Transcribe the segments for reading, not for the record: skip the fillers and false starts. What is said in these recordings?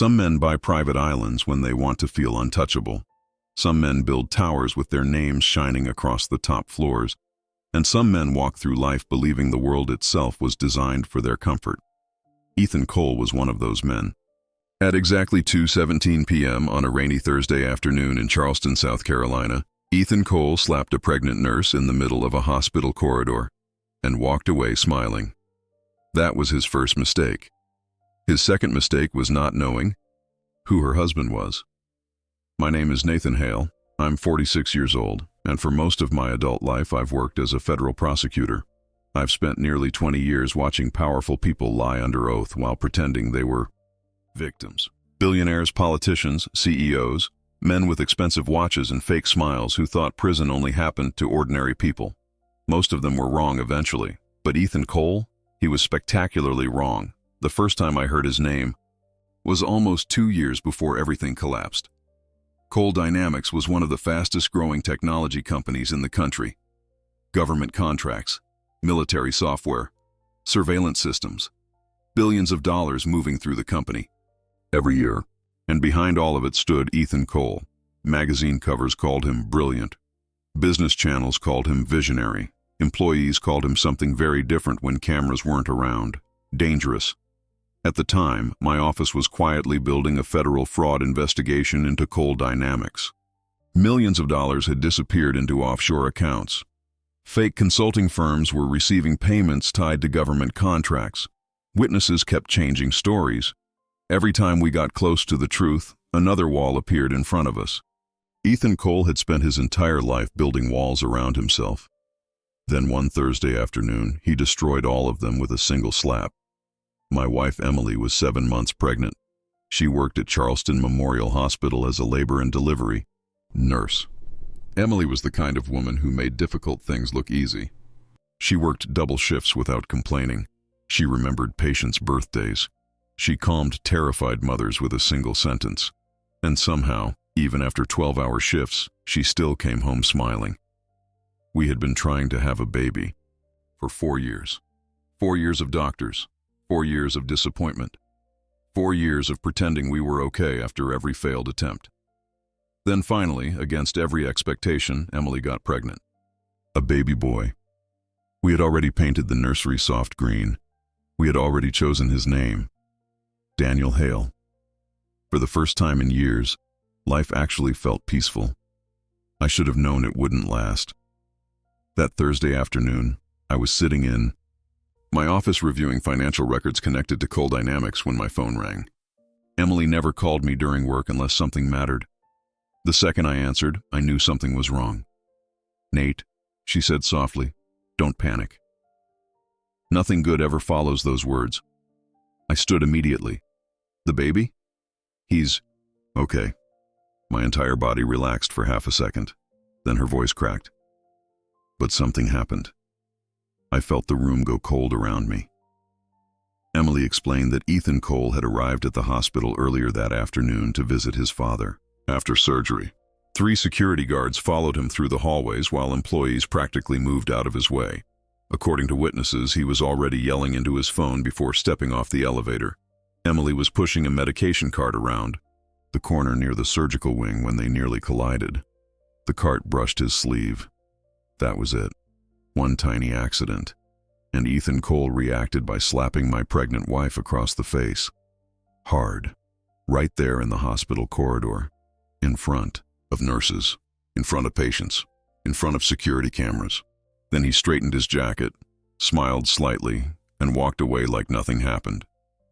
Some men buy private islands when they want to feel untouchable. Some men build towers with their names shining across the top floors. And some men walk through life believing the world itself was designed for their comfort. Ethan Cole was one of those men. At exactly 2:17 p.m. on a rainy Thursday afternoon in Charleston, South Carolina, Ethan Cole slapped a pregnant nurse in the middle of a hospital corridor and walked away smiling. That was his first mistake. His second mistake was not knowing who her husband was. My name is Nathan Hale. I'm 46 years old, and for most of my adult life I've worked as a federal prosecutor. I've spent nearly 20 years watching powerful people lie under oath while pretending they were victims. Billionaires, politicians, CEOs, men with expensive watches and fake smiles who thought prison only happened to ordinary people. Most of them were wrong eventually, but Ethan Cole, he was spectacularly wrong. The first time I heard his name was almost 2 years before everything collapsed. Cole Dynamics was one of the fastest growing technology companies in the country. Government contracts, military software, surveillance systems, billions of dollars moving through the company every year. And behind all of it stood Ethan Cole. Magazine covers called him brilliant. Business channels called him visionary. Employees called him something very different when cameras weren't around. Dangerous. At the time, my office was quietly building a federal fraud investigation into Cole Dynamics. Millions of dollars had disappeared into offshore accounts. Fake consulting firms were receiving payments tied to government contracts. Witnesses kept changing stories. Every time we got close to the truth, another wall appeared in front of us. Ethan Cole had spent his entire life building walls around himself. Then one Thursday afternoon, he destroyed all of them with a single slap. My wife Emily was 7 months pregnant. She worked at Charleston Memorial Hospital as a labor and delivery nurse. Emily was the kind of woman who made difficult things look easy. She worked double shifts without complaining. She remembered patients' birthdays. She calmed terrified mothers with a single sentence. And somehow, even after 12-hour shifts, she still came home smiling. We had been trying to have a baby for 4 years. 4 years of doctors. 4 years of disappointment. 4 years of pretending we were okay after every failed attempt. Then finally, against every expectation, Emily got pregnant. A baby boy. We had already painted the nursery soft green. We had already chosen his name. Daniel Hale. For the first time in years, life actually felt peaceful. I should have known it wouldn't last. That Thursday afternoon, I was sitting in my office reviewing financial records connected to Cole Dynamics when my phone rang. Emily never called me during work unless something mattered. The second I answered, I knew something was wrong. "Nate," she said softly, "don't panic." Nothing good ever follows those words. I stood immediately. "The baby? He's okay." My entire body relaxed for half a second. Then her voice cracked. But something happened. I felt the room go cold around me. Emily explained that Ethan Cole had arrived at the hospital earlier that afternoon to visit his father. After surgery, 3 security guards followed him through the hallways while employees practically moved out of his way. According to witnesses, he was already yelling into his phone before stepping off the elevator. Emily was pushing a medication cart around the corner near the surgical wing when they nearly collided. The cart brushed his sleeve. That was it. One tiny accident. And Ethan Cole reacted by slapping my pregnant wife across the face. Hard. Right there in the hospital corridor. In front of nurses. In front of patients. In front of security cameras. Then he straightened his jacket, smiled slightly, and walked away like nothing happened.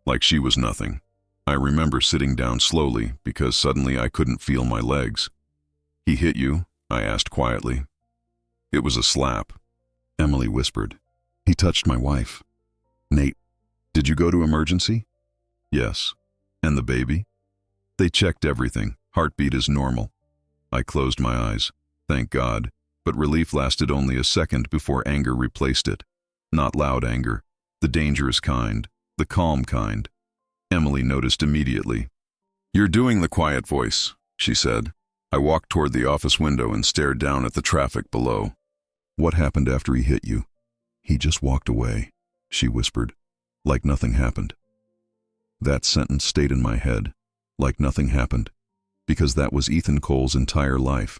Like she was nothing. I remember sitting down slowly because suddenly I couldn't feel my legs. "He hit you?" I asked quietly. "It was a slap," Emily whispered. "He touched my wife." "Nate, did you go to emergency?" "Yes." "And the baby?" "They checked everything. Heartbeat is normal." I closed my eyes. Thank God. But relief lasted only a second before anger replaced it. Not loud anger. The dangerous kind. The calm kind. Emily noticed immediately. "You're doing the quiet voice," she said. I walked toward the office window and stared down at the traffic below. "What happened after he hit you?" "He just walked away," she whispered, like nothing happened. That sentence stayed in my head. like nothing happened, because that was Ethan Cole's entire life.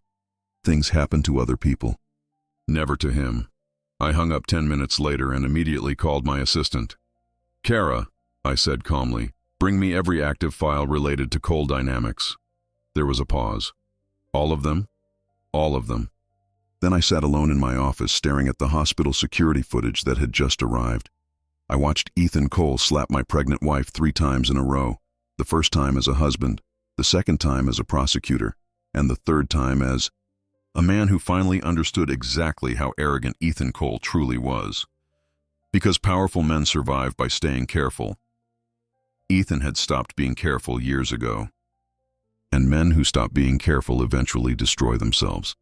Things happen to other people. Never to him. I hung up 10 minutes later and immediately called my assistant. "Kara," I said calmly, "bring me every active file related to Cole Dynamics." There was a pause. "All of them?" "All of them." Then I sat alone in my office staring at the hospital security footage that had just arrived. I watched Ethan Cole slap my pregnant wife 3 times in a row, the first time as a husband, the second time as a prosecutor, and the third time as a man who finally understood exactly how arrogant Ethan Cole truly was. Because powerful men survive by staying careful. Ethan had stopped being careful years ago. And men who stop being careful eventually destroy themselves.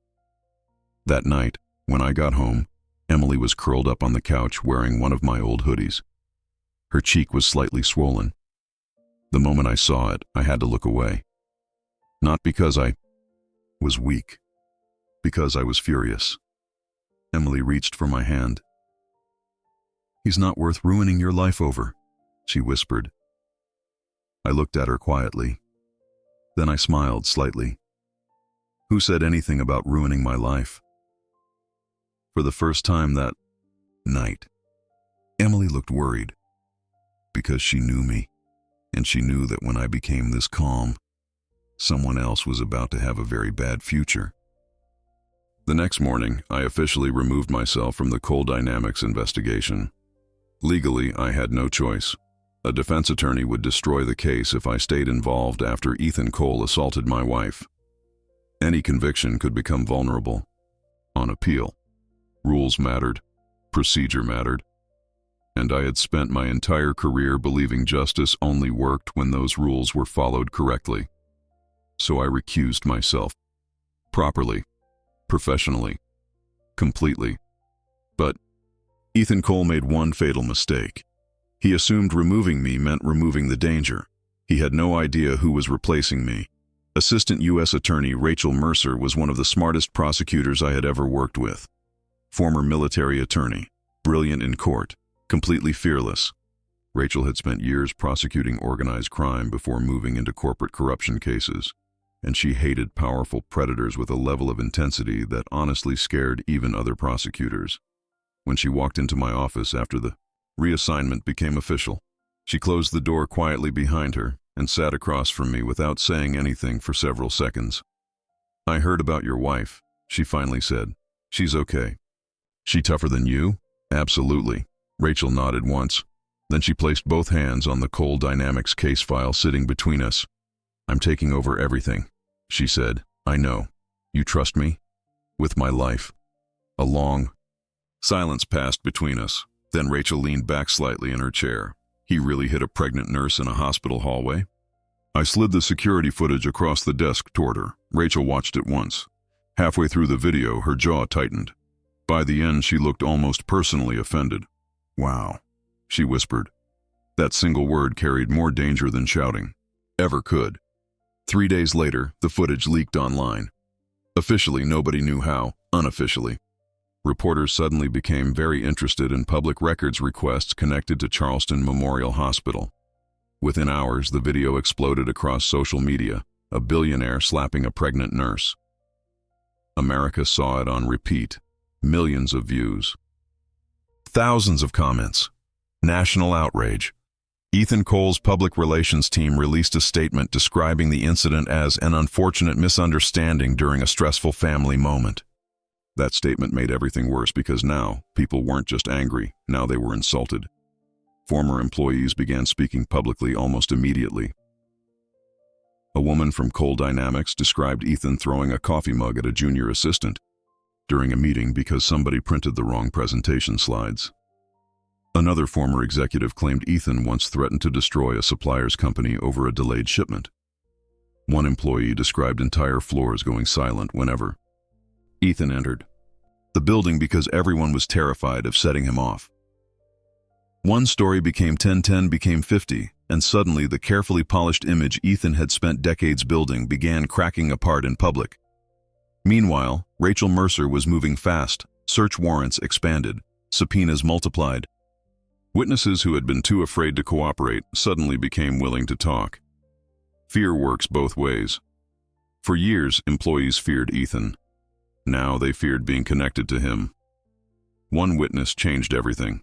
That night, when I got home, Emily was curled up on the couch wearing one of my old hoodies. Her cheek was slightly swollen. The moment I saw it, I had to look away. Not because I was weak, because I was furious. Emily reached for my hand. "He's not worth ruining your life over," she whispered. I looked at her quietly. Then I smiled slightly. Who said anything about ruining my life? For the first time that night, Emily looked worried, because she knew me, and she knew that when I became this calm, someone else was about to have a very bad future. The next morning, I officially removed myself from the Cole Dynamics investigation. Legally, I had no choice. A defense attorney would destroy the case if I stayed involved after Ethan Cole assaulted my wife. Any conviction could become vulnerable. On appeal, rules mattered, procedure mattered, and I had spent my entire career believing justice only worked when those rules were followed correctly. So I recused myself. Properly, professionally, completely. But Ethan Cole made one fatal mistake. He assumed removing me meant removing the danger. He had no idea who was replacing me. Assistant U.S. Attorney Rachel Mercer was one of the smartest prosecutors I had ever worked with. Former military attorney, brilliant in court, completely fearless. Rachel had spent years prosecuting organized crime before moving into corporate corruption cases, and she hated powerful predators with a level of intensity that honestly scared even other prosecutors. When she walked into my office after the reassignment became official, she closed the door quietly behind her and sat across from me without saying anything for several seconds. "I heard about your wife," she finally said. "She's okay." "She tougher than you?" "Absolutely." Rachel nodded once. Then she placed both hands on the Cole Dynamics case file sitting between us. "I'm taking over everything," she said. "I know. You trust me?" "With my life." A long silence passed between us. Then Rachel leaned back slightly in her chair. "He really hit a pregnant nurse in a hospital hallway?" I slid the security footage across the desk toward her. Rachel watched it once. Halfway through the video, her jaw tightened. By the end, she looked almost personally offended. "Wow," she whispered. That single word carried more danger than shouting ever could. 3 days later, the footage leaked online. Officially, nobody knew how. Unofficially, reporters suddenly became very interested in public records requests connected to Charleston Memorial Hospital. Within hours, the video exploded across social media, a billionaire slapping a pregnant nurse. America saw it on repeat. Millions of views. Thousands of comments. National outrage. Ethan Cole's public relations team released a statement describing the incident as an unfortunate misunderstanding during a stressful family moment. That statement made everything worse because now, people weren't just angry, now they were insulted. Former employees began speaking publicly almost immediately. A woman from Cole Dynamics described Ethan throwing a coffee mug at a junior assistant during a meeting because somebody printed the wrong presentation slides. Another former executive claimed Ethan once threatened to destroy a supplier's company over a delayed shipment. One employee described entire floors going silent whenever Ethan entered the building because everyone was terrified of setting him off. One story became 10 became 50, and suddenly the carefully polished image Ethan had spent decades building began cracking apart in public. Meanwhile, Rachel Mercer was moving fast. Search warrants expanded. Subpoenas multiplied. Witnesses who had been too afraid to cooperate suddenly became willing to talk. Fear works both ways. For years, employees feared Ethan. Now they feared being connected to him. One witness changed everything.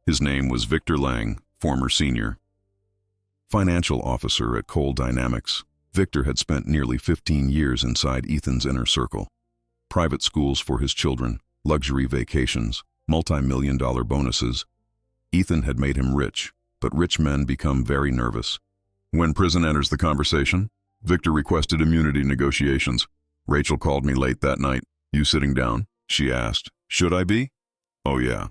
His name was Victor Lang, former senior financial officer at Cole Dynamics. Victor had spent nearly 15 years inside Ethan's inner circle. Private schools for his children, luxury vacations, multi-million-dollar bonuses. Ethan had made him rich, but rich men become very nervous. When prison enters the conversation, Victor requested immunity negotiations. Rachel called me late that night. "You sitting down?" she asked. "Should I be?" "Oh yeah."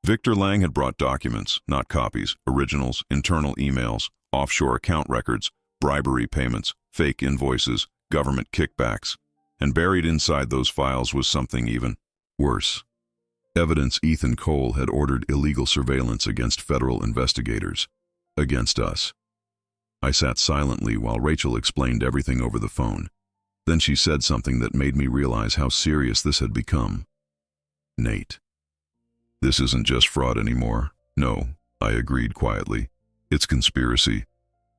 Victor Lang had brought documents, not copies, originals, internal emails, offshore account records, bribery payments, fake invoices, government kickbacks. And buried inside those files was something even worse. Evidence Ethan Cole had ordered illegal surveillance against federal investigators. Against us. I sat silently while Rachel explained everything over the phone. Then she said something that made me realize how serious this had become. "Nate, this isn't just fraud anymore." "No," I agreed quietly. "It's conspiracy."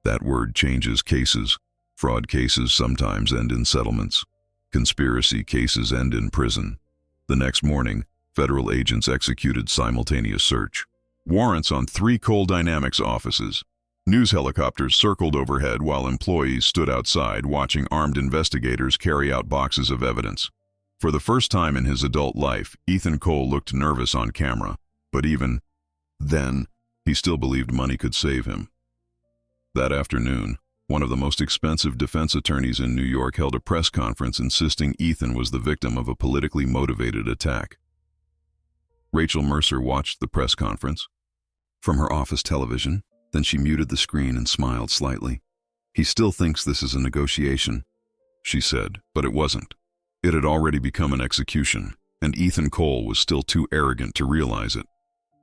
That word changes cases. Fraud cases sometimes end in settlements. Conspiracy cases end in prison. The next morning, federal agents executed simultaneous search warrants on 3 Cole Dynamics offices. News helicopters circled overhead while employees stood outside watching armed investigators carry out boxes of evidence. For the first time in his adult life, Ethan Cole looked nervous on camera, but even then, he still believed money could save him. That afternoon, one of the most expensive defense attorneys in New York held a press conference insisting Ethan was the victim of a politically motivated attack. Rachel Mercer watched the press conference from her office television. Then she muted the screen and smiled slightly. "He still thinks this is a negotiation," she said, but it wasn't. It had already become an execution, and Ethan Cole was still too arrogant to realize it.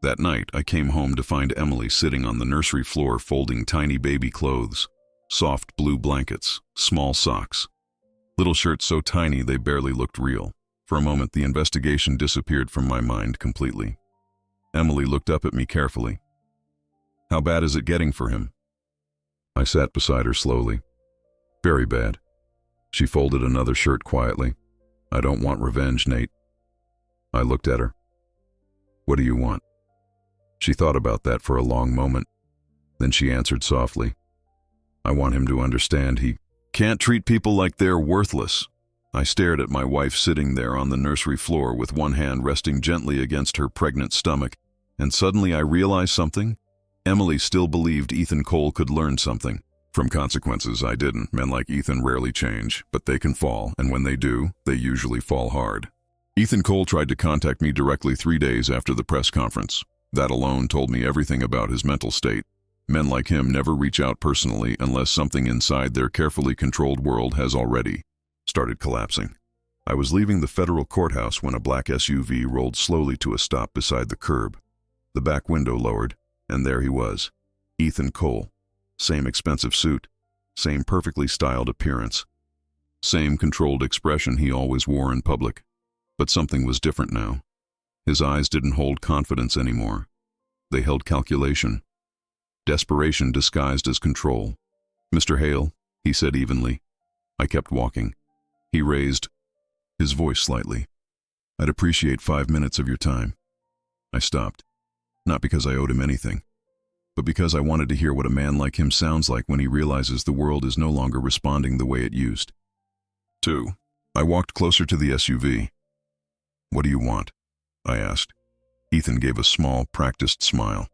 That night, I came home to find Emily sitting on the nursery floor folding tiny baby clothes. Soft blue blankets, small socks. Little shirts so tiny they barely looked real. For a moment, the investigation disappeared from my mind completely. Emily looked up at me carefully. "How bad is it getting for him?" I sat beside her slowly. "Very bad." She folded another shirt quietly. "I don't want revenge, Nate." I looked at her. "What do you want?" She thought about that for a long moment. Then she answered softly. "I want him to understand he can't treat people like they're worthless." I stared at my wife sitting there on the nursery floor with one hand resting gently against her pregnant stomach, and suddenly I realized something. Emily still believed Ethan Cole could learn something. From consequences, I didn't. Men like Ethan rarely change, but they can fall, and when they do, they usually fall hard. Ethan Cole tried to contact me directly 3 days after the press conference. That alone told me everything about his mental state. Men like him never reach out personally unless something inside their carefully controlled world has already started collapsing. I was leaving the federal courthouse when a black SUV rolled slowly to a stop beside the curb. The back window lowered, and there he was, Ethan Cole. Same expensive suit, same perfectly styled appearance, same controlled expression he always wore in public. But something was different now. His eyes didn't hold confidence anymore. They held calculation. Desperation disguised as control. "Mr. Hale," he said evenly. I kept walking. He raised his voice slightly. "I'd appreciate 5 minutes of your time." I stopped. Not because I owed him anything, but because I wanted to hear what a man like him sounds like when he realizes the world is no longer responding the way it used to. I walked closer to the SUV. "What do you want?" I asked. Ethan gave a small, practiced smile.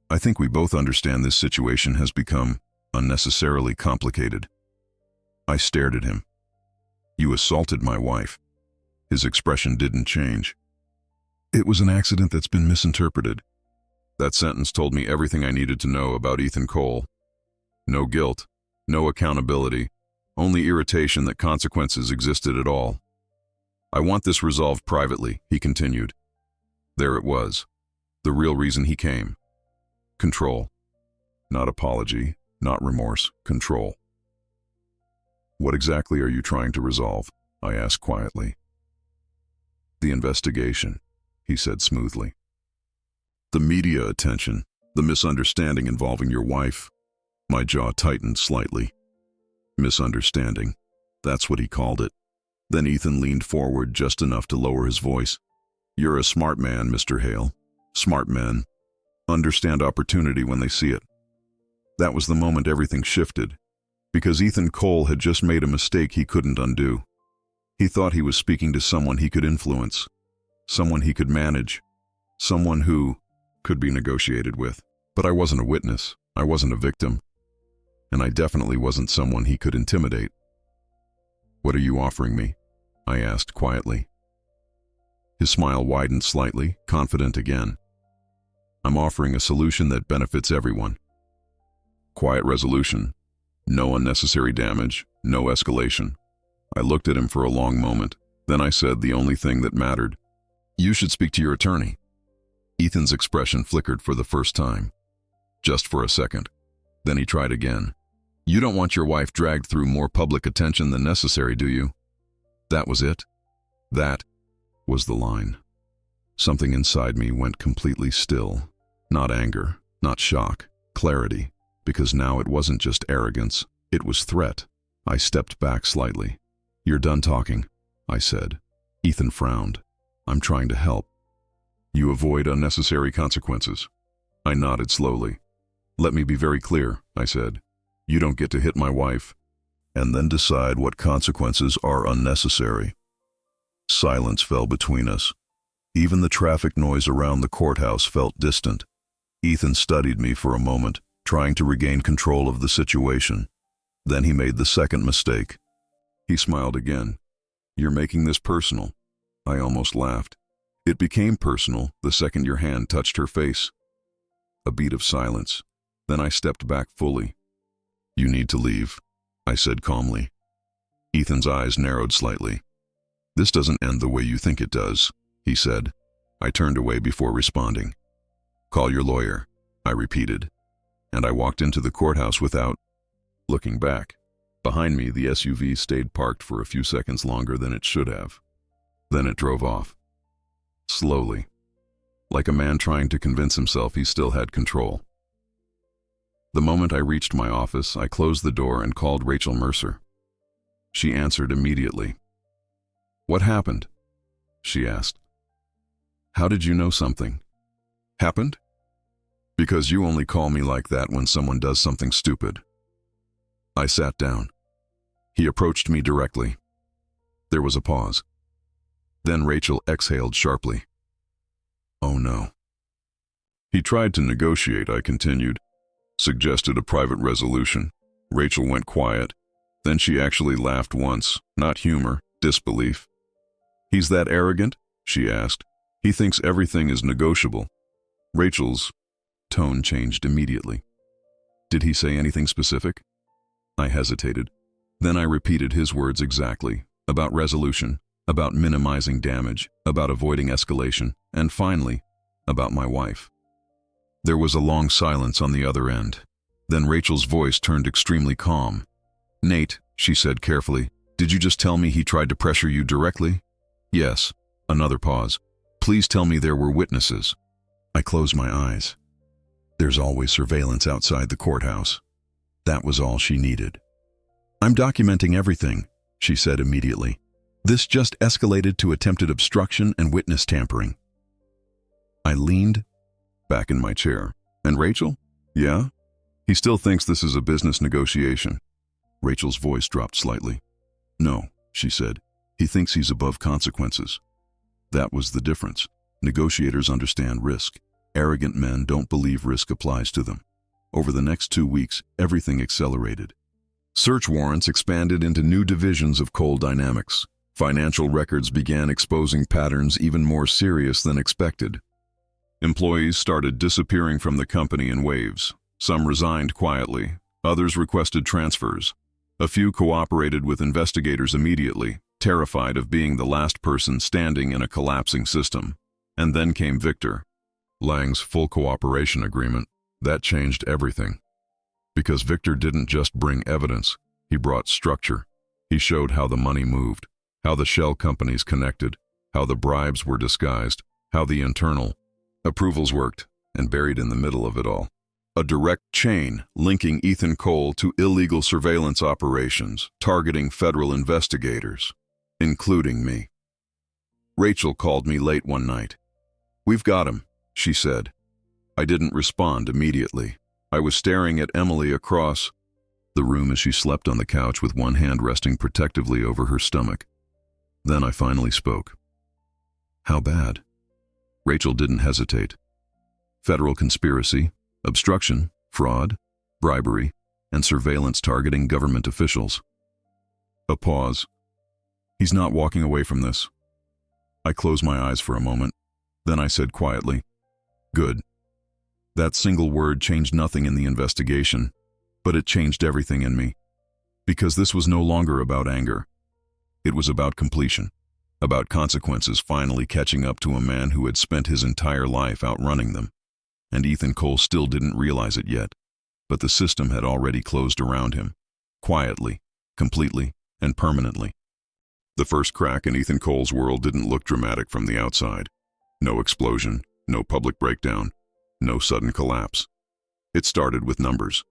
"I think we both understand this situation has become unnecessarily complicated." I stared at him. "You assaulted my wife." His expression didn't change. "It was an accident that's been misinterpreted." That sentence told me everything I needed to know about Ethan Cole. No guilt, no accountability, only irritation that consequences existed at all. "I want this resolved privately," he continued. There it was, the real reason he came. Control. Not apology, not remorse, control. "What exactly are you trying to resolve?" I asked quietly. "The investigation," he said smoothly. "The media attention, the misunderstanding involving your wife. My jaw tightened slightly. Misunderstanding. That's what he called it. Then Ethan leaned forward just enough to lower his voice. You're a smart man, Mr. Hale. Smart men understand opportunity when they see it. That was the moment everything shifted, because Ethan Cole had just made a mistake he couldn't undo. He thought he was speaking to someone he could influence, someone he could manage, someone who could be negotiated with. But I wasn't a witness, I wasn't a victim, and I definitely wasn't someone he could intimidate. What are you offering me? I asked quietly. His smile widened slightly, confident again. I'm offering a solution that benefits everyone. Quiet resolution. No unnecessary damage, no escalation. I looked at him for a long moment. Then I said the only thing that mattered. You should speak to your attorney. Ethan's expression flickered for the first time. Just for a second. Then he tried again. You don't want your wife dragged through more public attention than necessary, do you? That was it. That was the line. Something inside me went completely still. Not anger, not shock, clarity. Because now it wasn't just arrogance, it was threat. I stepped back slightly. You're done talking, I said. Ethan frowned. I'm trying to help. You avoid unnecessary consequences. I nodded slowly. Let me be very clear, I said. You don't get to hit my wife, and then decide what consequences are unnecessary. Silence fell between us. Even the traffic noise around the courthouse felt distant. Ethan studied me for a moment, trying to regain control of the situation. Then he made the second mistake. He smiled again. You're making this personal. I almost laughed. It became personal the second your hand touched her face. A beat of silence. Then I stepped back fully. You need to leave, I said calmly. Ethan's eyes narrowed slightly. This doesn't end the way you think it does, he said. I turned away before responding. Call your lawyer, I repeated. And I walked into the courthouse without looking back. Behind me, the SUV stayed parked for a few seconds longer than it should have. Then it drove off. Slowly, like a man trying to convince himself he still had control. The moment I reached my office, I closed the door and called Rachel Mercer. She answered immediately. What happened? She asked. How did you know something happened? Because you only call me like that when someone does something stupid. I sat down. He approached me directly. There was a pause. Then Rachel exhaled sharply. Oh no. He tried to negotiate, I continued. Suggested a private resolution. Rachel went quiet. Then she actually laughed once, not humor, disbelief. He's that arrogant? She asked. He thinks everything is negotiable. Rachel's tone changed immediately. Did he say anything specific? I hesitated. Then I repeated his words exactly, about resolution, about minimizing damage, about avoiding escalation, and finally, about my wife. There was a long silence on the other end. Then Rachel's voice turned extremely calm. Nate, she said carefully, did you just tell me he tried to pressure you directly? Yes. Another pause. Please tell me there were witnesses. I closed my eyes. There's always surveillance outside the courthouse. That was all she needed. I'm documenting everything, she said immediately. This just escalated to attempted obstruction and witness tampering. I leaned back in my chair. And Rachel? Yeah? He still thinks this is a business negotiation. Rachel's voice dropped slightly. No, she said. He thinks he's above consequences. That was the difference. Negotiators understand risk. Arrogant men don't believe risk applies to them. Over the next 2 weeks, everything accelerated. Search warrants expanded into new divisions of coal dynamics. Financial records began exposing patterns even more serious than expected. Employees started disappearing from the company in waves. Some resigned quietly. Others requested transfers. A few cooperated with investigators immediately, terrified of being the last person standing in a collapsing system. And then came Victor. Lang's full cooperation agreement. That changed everything. Because Victor didn't just bring evidence, he brought structure. He showed how the money moved, how the shell companies connected, how the bribes were disguised, how the internal approvals worked, and buried in the middle of it all, a direct chain linking Ethan Cole to illegal surveillance operations targeting federal investigators, including me. Rachel called me late one night. "We've got him," she said. I didn't respond immediately. I was staring at Emily across the room as she slept on the couch with one hand resting protectively over her stomach. Then I finally spoke. "How bad?" Rachel didn't hesitate. "Federal conspiracy, obstruction, fraud, bribery, and surveillance targeting government officials." A pause. "He's not walking away from this." I closed my eyes for a moment. Then I said quietly, "Good." That single word changed nothing in the investigation, but it changed everything in me. Because this was no longer about anger. It was about completion, about consequences finally catching up to a man who had spent his entire life outrunning them. And Ethan Cole still didn't realize it yet, but the system had already closed around him, quietly, completely, and permanently. The first crack in Ethan Cole's world didn't look dramatic from the outside. No explosion, no public breakdown, no sudden collapse. It started with numbers.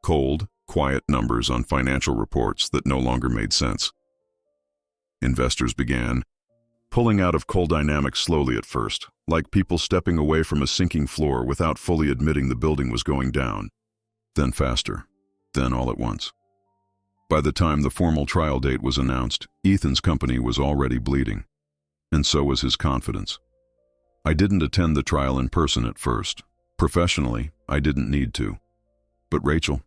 Cold, quiet numbers on financial reports that no longer made sense. Investors began pulling out of Cole Dynamics slowly at first, like people stepping away from a sinking floor without fully admitting the building was going down. Then faster, then all at once. By the time the formal trial date was announced, Ethan's company was already bleeding, and so was his confidence. I didn't attend the trial in person at first. Professionally, I didn't need to. But Rachel?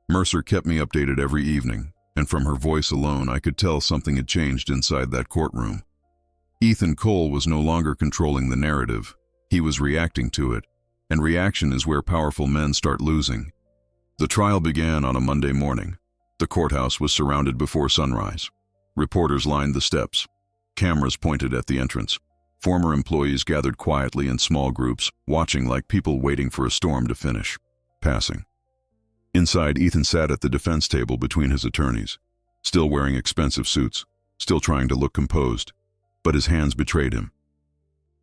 Mercer kept me updated every evening, and from her voice alone I could tell something had changed inside that courtroom. Ethan Cole was no longer controlling the narrative. He was reacting to it, and reaction is where powerful men start losing. The trial began on a Monday morning. The courthouse was surrounded before sunrise. Reporters lined the steps. Cameras pointed at the entrance. Former employees gathered quietly in small groups, watching like people waiting for a storm to finish. Passing. Inside, Ethan sat at the defense table between his attorneys, still wearing expensive suits, still trying to look composed, but his hands betrayed him.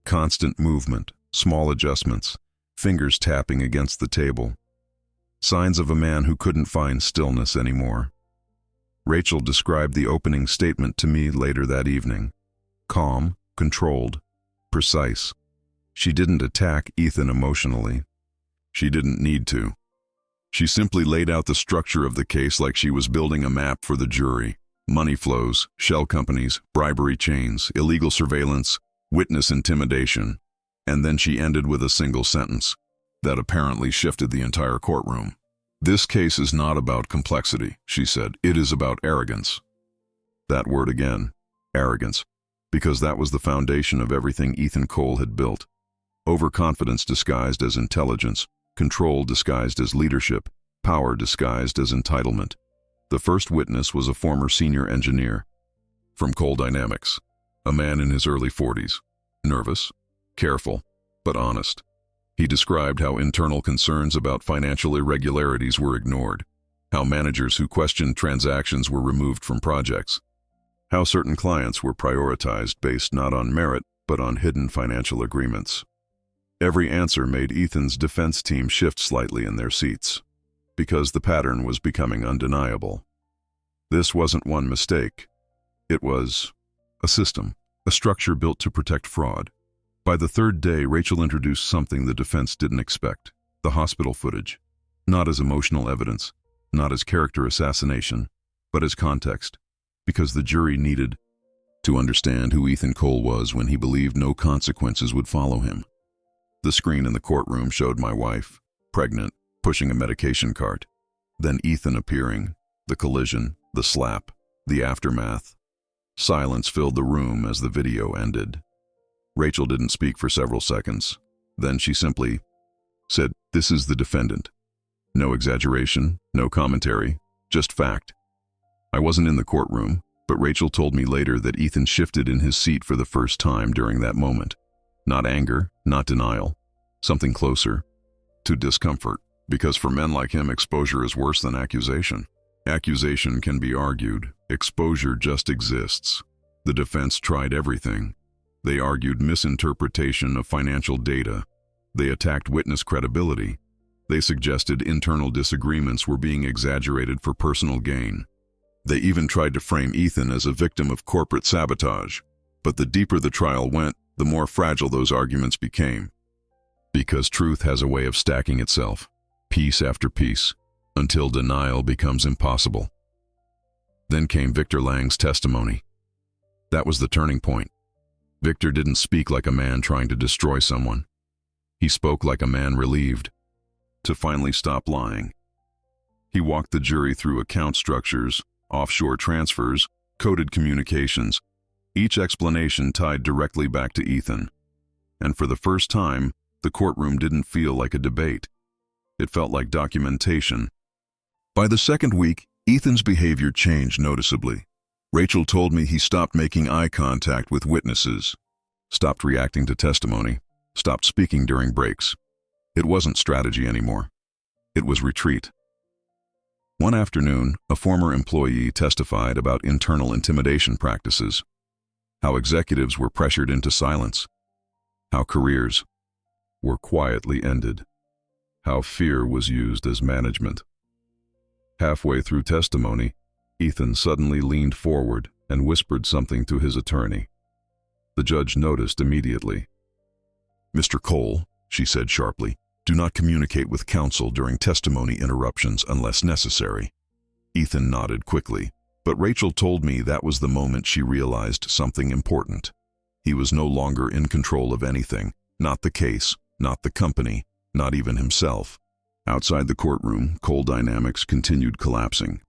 Constant movement, small adjustments, fingers tapping against the table. Signs of a man who couldn't find stillness anymore. Rachel described the opening statement to me later that evening. Calm, controlled, precise. She didn't attack Ethan emotionally. She didn't need to. She simply laid out the structure of the case like she was building a map for the jury. Money flows, shell companies, bribery chains, illegal surveillance, witness intimidation. And then she ended with a single sentence that apparently shifted the entire courtroom. "This case is not about complexity," she said. "It is about arrogance." That word again, arrogance, because that was the foundation of everything Ethan Cole had built. Overconfidence disguised as intelligence, control disguised as leadership, power disguised as entitlement. The first witness was a former senior engineer from Cole Dynamics, a man in his early 40s, nervous, careful, but honest. He described how internal concerns about financial irregularities were ignored, how managers who questioned transactions were removed from projects, how certain clients were prioritized based not on merit but on hidden financial agreements. Every answer made Ethan's defense team shift slightly in their seats, because the pattern was becoming undeniable. This wasn't one mistake. It was a system, a structure built to protect fraud. By the third day, Rachel introduced something the defense didn't expect: the hospital footage. Not as emotional evidence, not as character assassination, but as context, because the jury needed to understand who Ethan Cole was when he believed no consequences would follow him. The screen in the courtroom showed my wife, pregnant, pushing a medication cart. Then Ethan appearing, the collision, the slap, the aftermath. Silence filled the room as the video ended. Rachel didn't speak for several seconds. Then she simply said, "This is the defendant." No exaggeration, no commentary, just fact. I wasn't in the courtroom, but Rachel told me later that Ethan shifted in his seat for the first time during that moment. Not anger, not denial, something closer to discomfort. Because for men like him, exposure is worse than accusation. Accusation can be argued. Exposure just exists. The defense tried everything. They argued misinterpretation of financial data. They attacked witness credibility. They suggested internal disagreements were being exaggerated for personal gain. They even tried to frame Ethan as a victim of corporate sabotage. But the deeper the trial went, the more fragile those arguments became. Because truth has a way of stacking itself, piece after piece, until denial becomes impossible. Then came Victor Lang's testimony. That was the turning point. Victor didn't speak like a man trying to destroy someone. He spoke like a man relieved to finally stop lying. He walked the jury through account structures, offshore transfers, coded communications, each explanation tied directly back to Ethan. And for the first time, the courtroom didn't feel like a debate. It felt like documentation. By the second week, Ethan's behavior changed noticeably. Rachel told me he stopped making eye contact with witnesses, stopped reacting to testimony, stopped speaking during breaks. It wasn't strategy anymore. It was retreat. One afternoon, a former employee testified about internal intimidation practices, how executives were pressured into silence, how careers were quietly ended, how fear was used as management. Halfway through testimony, Ethan suddenly leaned forward and whispered something to his attorney. The judge noticed immediately. "Mr. Cole," she said sharply, "do not communicate with counsel during testimony interruptions unless necessary." Ethan nodded quickly, but Rachel told me that was the moment she realized something important. He was no longer in control of anything, not the case, not the company, not even himself. Outside the courtroom, coal dynamics continued collapsing.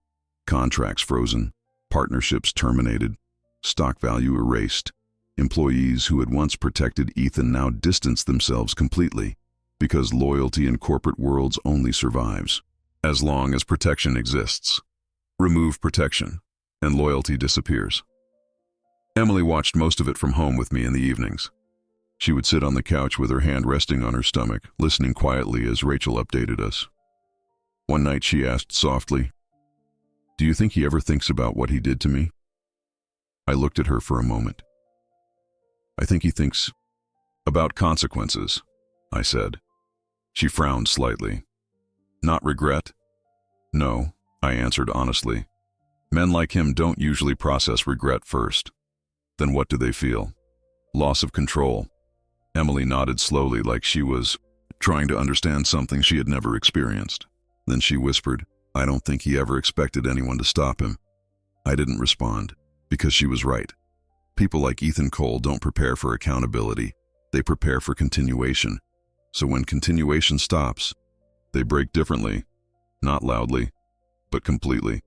Contracts frozen, partnerships terminated, stock value erased. Employees who had once protected Ethan now distanced themselves completely, because loyalty in corporate worlds only survives as long as protection exists. Remove protection, and loyalty disappears. Emily watched most of it from home with me in the evenings. She would sit on the couch with her hand resting on her stomach, listening quietly as Rachel updated us. One night she asked softly, "Do you think he ever thinks about what he did to me?" I looked at her for a moment. "I think he thinks about consequences," I said. She frowned slightly. "Not regret?" "No," I answered honestly. "Men like him don't usually process regret first. Then what do they feel? Loss of control." Emily nodded slowly, like she was trying to understand something she had never experienced. Then she whispered, "I don't think he ever expected anyone to stop him." I didn't respond, because she was right. People like Ethan Cole don't prepare for accountability. They prepare for continuation. So when continuation stops, they break differently, not loudly, but completely.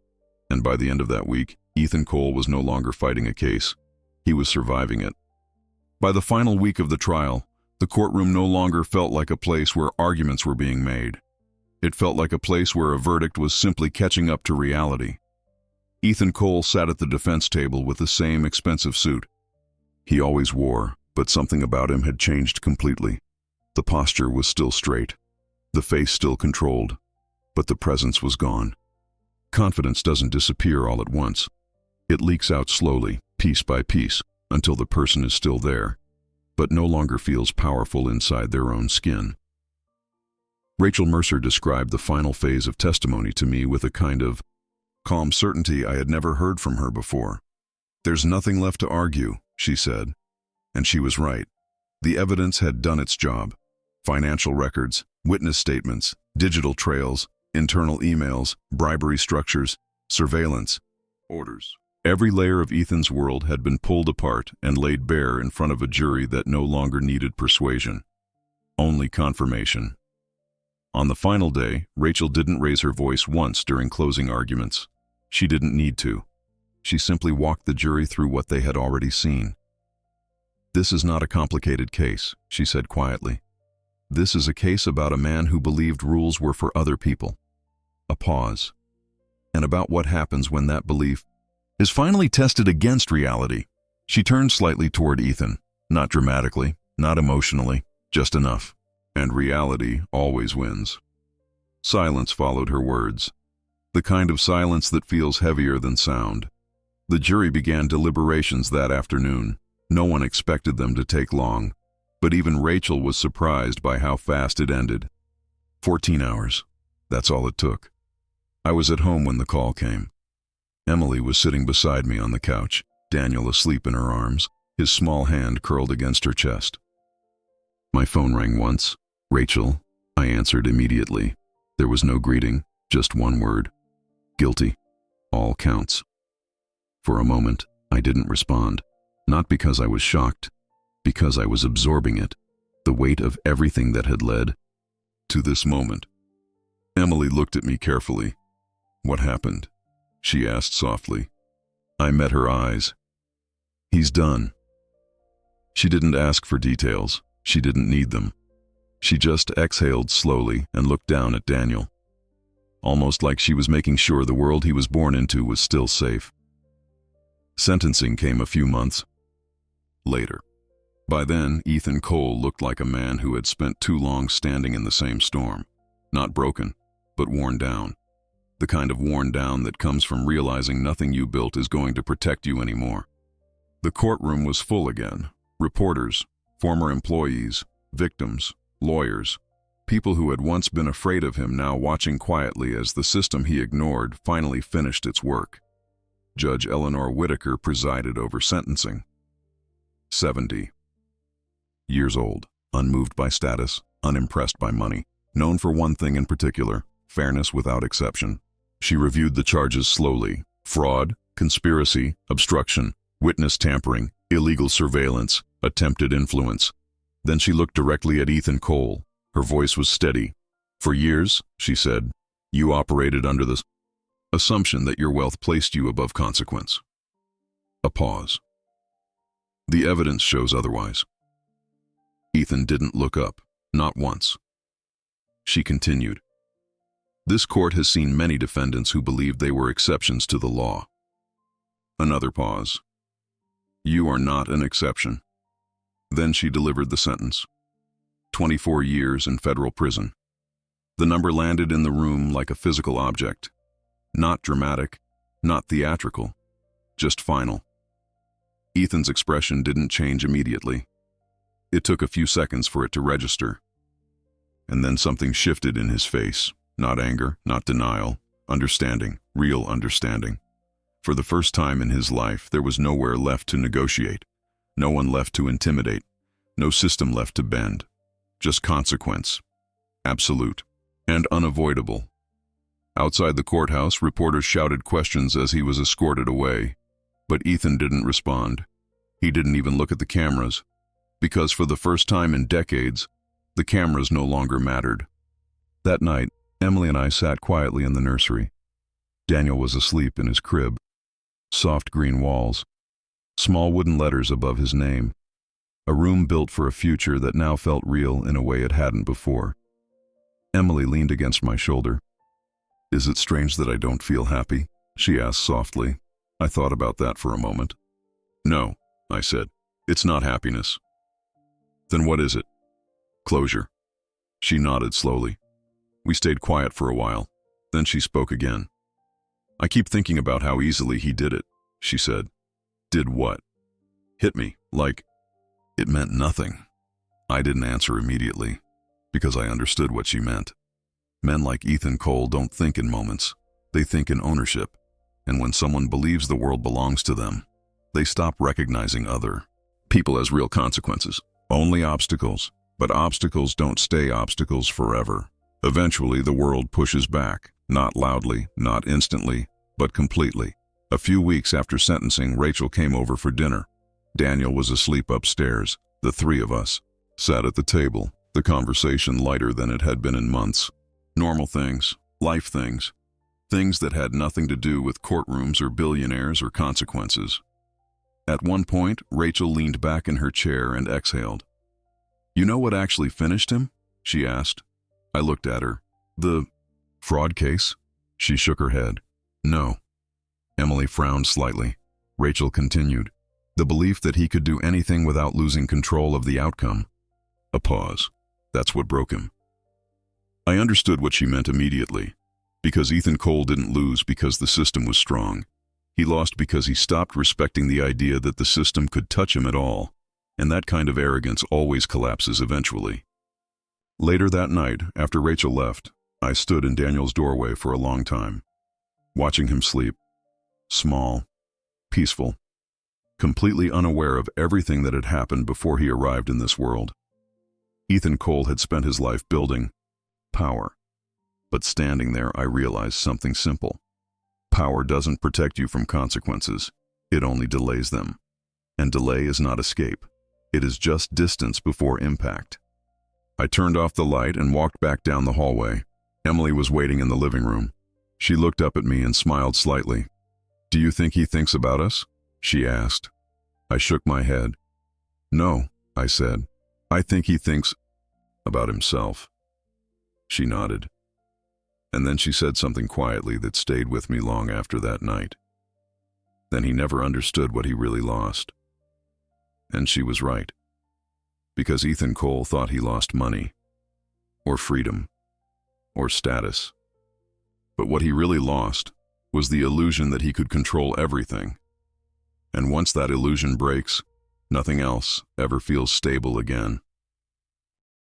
And by the end of that week, Ethan Cole was no longer fighting a case. He was surviving it. By the final week of the trial, the courtroom no longer felt like a place where arguments were being made. It felt like a place where a verdict was simply catching up to reality. Ethan Cole sat at the defense table with the same expensive suit he always wore, but something about him had changed completely. The posture was still straight, the face still controlled, but the presence was gone. Confidence doesn't disappear all at once. It leaks out slowly, piece by piece, until the person is still there, but no longer feels powerful inside their own skin. Rachel Mercer described the final phase of testimony to me with a kind of calm certainty I had never heard from her before. "There's nothing left to argue," she said. And she was right. The evidence had done its job. Financial records, witness statements, digital trails, internal emails, bribery structures, surveillance, orders. Every layer of Ethan's world had been pulled apart and laid bare in front of a jury that no longer needed persuasion, only confirmation. On the final day, Rachel didn't raise her voice once during closing arguments. She didn't need to. She simply walked the jury through what they had already seen. "This is not a complicated case," she said quietly. "This is a case about a man who believed rules were for other people." A pause. And about what happens when that belief is finally tested against reality. She turned slightly toward Ethan, not dramatically, not emotionally, just enough. And reality always wins. Silence followed her words, the kind of silence that feels heavier than sound. The jury began deliberations that afternoon. No one expected them to take long, but even Rachel was surprised by how fast it ended. 14 hours. That's all it took. I was at home when the call came. Emily was sitting beside me on the couch, Daniel asleep in her arms, his small hand curled against her chest. My phone rang once. Rachel, I answered immediately. There was no greeting, just one word. Guilty. All counts. For a moment, I didn't respond. Not because I was shocked, because I was absorbing it, the weight of everything that had led to this moment. Emily looked at me carefully. What happened? She asked softly. I met her eyes. He's done. She didn't ask for details. She didn't need them. She just exhaled slowly and looked down at Daniel, almost like she was making sure the world he was born into was still safe. Sentencing came a few months later. By then, Ethan Cole looked like a man who had spent too long standing in the same storm. Not broken, but worn down. The kind of worn down that comes from realizing nothing you built is going to protect you anymore. The courtroom was full again. Reporters, former employees, victims, lawyers, people who had once been afraid of him now watching quietly as the system he ignored finally finished its work. Judge Eleanor Whitaker presided over sentencing. 70 years old, unmoved by status, unimpressed by money, known for one thing in particular, fairness without exception. She reviewed the charges slowly. Fraud, conspiracy, obstruction, witness tampering, illegal surveillance, attempted influence. Then she looked directly at Ethan Cole. Her voice was steady. For years, she said, you operated under the assumption that your wealth placed you above consequence. A pause. The evidence shows otherwise. Ethan didn't look up, not once. She continued. This court has seen many defendants who believed they were exceptions to the law. Another pause. You are not an exception. Then she delivered the sentence. 24 years in federal prison. The number landed in the room like a physical object. Not dramatic, not theatrical, just final. Ethan's expression didn't change immediately. It took a few seconds for it to register. And then something shifted in his face. Not anger, not denial, understanding, real understanding. For the first time in his life, there was nowhere left to negotiate, no one left to intimidate, no system left to bend. Just consequence, absolute and unavoidable. Outside the courthouse, reporters shouted questions as he was escorted away, but Ethan didn't respond. He didn't even look at the cameras, because for the first time in decades, the cameras no longer mattered. That night, Emily and I sat quietly in the nursery. Daniel was asleep in his crib. Soft green walls, small wooden letters above his name. A room built for a future that now felt real in a way it hadn't before. Emily leaned against my shoulder. Is it strange that I don't feel happy? She asked softly. I thought about that for a moment. No, I said. It's not happiness. Then what is it? Closure. She nodded slowly. We stayed quiet for a while. Then she spoke again. I keep thinking about how easily he did it, she said. Did what? Hit me, like it meant nothing. I didn't answer immediately, because I understood what she meant. Men like Ethan Cole don't think in moments. They think in ownership. And when someone believes the world belongs to them, they stop recognizing other people as real consequences. Only obstacles. But obstacles don't stay obstacles forever. Eventually, the world pushes back. Not loudly, not instantly, but completely. A few weeks after sentencing, Rachel came over for dinner. Daniel was asleep upstairs. The three of us sat at the table, the conversation lighter than it had been in months. Normal things, life things, things that had nothing to do with courtrooms or billionaires or consequences. At one point, Rachel leaned back in her chair and exhaled. You know what actually finished him? She asked. I looked at her. The fraud case? She shook her head. No. Emily frowned slightly. Rachel continued. The belief that he could do anything without losing control of the outcome. A pause. That's what broke him. I understood what she meant immediately. Because Ethan Cole didn't lose because the system was strong. He lost because he stopped respecting the idea that the system could touch him at all. And that kind of arrogance always collapses eventually. Later that night, after Rachel left, I stood in Daniel's doorway for a long time, watching him sleep, small, peaceful, completely unaware of everything that had happened before he arrived in this world. Ethan Cole had spent his life building power. But standing there, I realized something simple. Power doesn't protect you from consequences. It only delays them. And delay is not escape. It is just distance before impact. I turned off the light and walked back down the hallway. Emily was waiting in the living room. She looked up at me and smiled slightly. "Do you think he thinks about us?" she asked. I shook my head. "No," I said. "I think he thinks about himself." She nodded. And then she said something quietly that stayed with me long after that night. Then he never understood what he really lost. And she was right. Because Ethan Cole thought he lost money, or freedom, or status. But what he really lost was the illusion that he could control everything. And once that illusion breaks, nothing else ever feels stable again.